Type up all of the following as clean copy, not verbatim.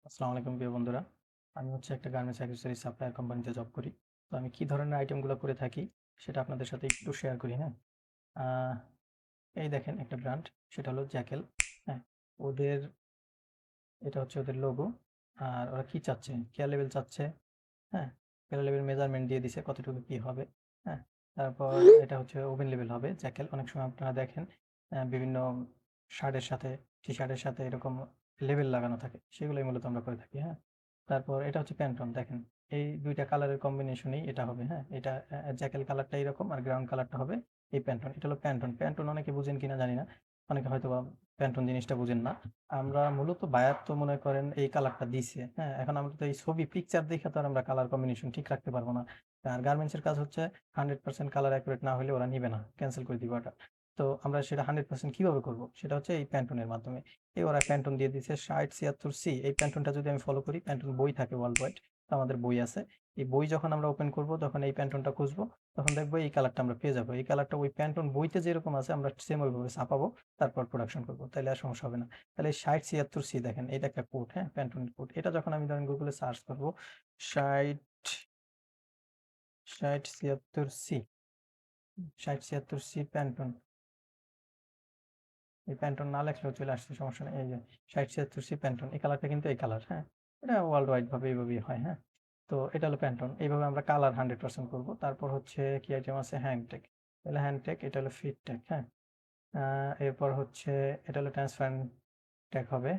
আসসালামু আলাইকুম প্রিয় বন্ধুরা। আমি হচ্ছে একটা গার্মেন্টস অ্যাক্সেসরিজ সাপ্লায়ার কোম্পানিতে জব করি। তো আমি কি ধরনের আইটেমগুলো করে থাকি সেটা আপনাদের সাথে একটু শেয়ার করি, হ্যাঁ? আহ, এই দেখেন একটা ব্র্যান্ড, সেটা হলো জ্যাকেল। হ্যাঁ, ওদের এটা হচ্ছে ওদের লোগো। আর ওরা কি চাচ্ছে, কেয়ার লেভেল চাচ্ছে। হ্যাঁ, কেয়ার লেভেল মেজারমেন্ট দিয়ে দিছে কতটুকু কি হবে। হ্যাঁ, তারপর এটা হচ্ছে ওভেন লেভেল হবে জ্যাকেল। অনেক সময় আপনারা দেখেন বিভিন্ন শার্টের সাথে, টি শার্টের সাথে এরকম লেবেল লাগানো থাকে, সেগুলোই মূলত আমরা করে থাকি। হ্যাঁ, তারপর এটা হচ্ছে প্যান্টন, দেখেন এই দুইটা কালারের কম্বিনেশনেই এটা হবে। হ্যাঁ, এটা জ্যাকেল কালারটা এরকম আর গ্রাউন্ড কালারটা হবে এই প্যান্টন। এটা হলো প্যান্টন। প্যান্টন অনেকে বুঝেন কিনা জানি না, অনেকে হয়তো বা প্যান্টন জিনিসটা বুঝেন না। আমরা মূলত বায়ার তো মনে করেন এই কালারটা দিছে। হ্যাঁ, এখন আমরা তো এই ছবি পিকচার দেখে তো আর আমরা কালার কম্বিনেশন ঠিক রাখতে পারবো না। আর গার্মেন্টসের কাজ হচ্ছে 100% কালার অ্যাকুরেট না হলে ওরা নিবে না, ক্যান্সেল করে দিবে ওটা। তো আমরা সেটা 100% কিভাবে করব, সেটা হচ্ছে এই প্যান্টনের মাধ্যমে। এই ওরা প্যান্টন দিয়ে দিচ্ছে 60 76 সি। এই প্যান্টনটা যদি আমি ফলো করি, প্যান্টন বই থাকে ওয়ার্ল্ড ওয়াইড, আমাদের বই আছে। এই বই যখন আমরা ওপেন করব তখন এই প্যান্টনটা খুঁজবো, তখন দেখবো এই কালারটা আমরা পেয়ে যাবো। এই কালারটা ওই প্যান্টন বইতে যেরকম আছে আমরা সেম ওইভাবে ছাপাবো, তারপর প্রোডাকশন করবো, তাহলে আর সমস্যা হবে না। তাহলে 60 76 সি দেখেন, এটা একটা কোড। হ্যাঁ, প্যান্টনের কোড। এটা যখন আমি ধরেন গুগলে সার্চ করবো 60 60 76 সি, 60 76 সি প্যান্টন। এই প্যান্টন না লেখলেও চলে আসছে, সমস্যা নেই। এই যে 60 76 সি প্যান্টন, এই কালারটা কিন্তু এই কালার। হ্যাঁ, এটা ওয়ার্ল্ড ওয়াইড ভাবে এইভাবেই হয়। হ্যাঁ, তো এটা হলো প্যান্টন। এইভাবে আমরা কালার 100% করবো। তারপর হচ্ছে কি আইটেম আছে, হ্যান্ডটেক। তাহলে হ্যান্ডটেক, এটা হলো ফিট টেক। হ্যাঁ, এরপর হচ্ছে এটা হলো ট্রান্সপারেন্ট টেক হবে।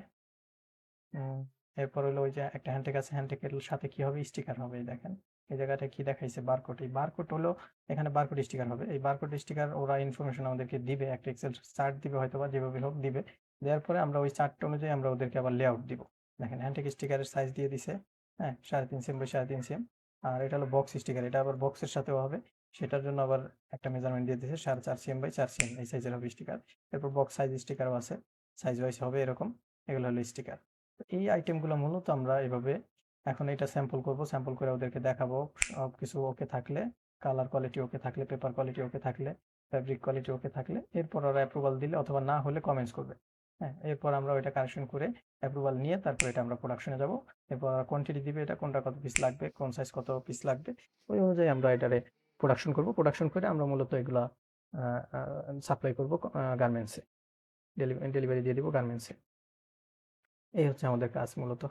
উম, এরপর হলো ওই যে একটা হ্যান্ডটেক আছে, হ্যান্ডটেকের সাথে কি হবে, স্টিকার হবে। এই দেখেন এই জায়গাটা কি দেখাইছে, বারকোড। এই বারকোড হলো, এখানে বারকোড স্টিকার হবে। এই বারকোড স্টিকার ওরা ইনফরমেশন আমাদেরকে দিবে, একটা এক্সেল চার্ট দিবে হয়তো বা, যেভাবে হোক দিবে। দেওয়ার পরে আমরা ওই চার্ট অনুযায়ী আমরা ওদেরকে আবার লেআউট দিব। দেখেন হ্যান্ডটেক স্টিকারের সাইজ দিয়ে দিছে। হ্যাঁ, 3.5 সেম বাই 3.5 সেম। আর এটা হলো বক্স স্টিকার, এটা আবার বক্সের সাথেও হবে। সেটার জন্য আবার একটা মেজারমেন্ট দিয়ে দিছে, 4.5 সেম বাই 4 সেম, এই সাইজের হবে স্টিকার। এরপর বক্স সাইজ স্টিকারও আছে, সাইজ ওয়াইজ হবে এরকম। এগুলো হলো স্টিকার। এই আইটেমগুলো মূলত আমরা এভাবে, এখন এটা স্যাম্পল করব, স্যাম্পল করে ওদেরকে দেখাবো। সব কিছু ওকে থাকলে, কালার কোয়ালিটি ওকে থাকলে, পেপার কোয়ালিটি ওকে থাকলে, ফ্যাব্রিক কোয়ালিটি ওকে থাকলে, এরপর ওরা অ্যাপ্রুভাল দিলে অথবা না হলে কমেন্টস করবে। হ্যাঁ, এরপর আমরা ওইটা কারেকশন করে অ্যাপ্রুভাল নিয়ে তারপর এটা আমরা প্রোডাকশনে যাব। এরপর কোয়ান্টিটি দিবে, এটা কোনটা কত পিস লাগবে, কোন সাইজ কত পিস লাগবে, ওই অনুযায়ী আমরা এটারে প্রোডাকশন করব। প্রোডাকশন করে আমরা মূলত এগুলা সাপ্লাই করব গার্মেন্টসে, ডেলিভারি দিয়ে দিব গার্মেন্টসে। এই হচ্ছে আমাদের কাজ মূলত।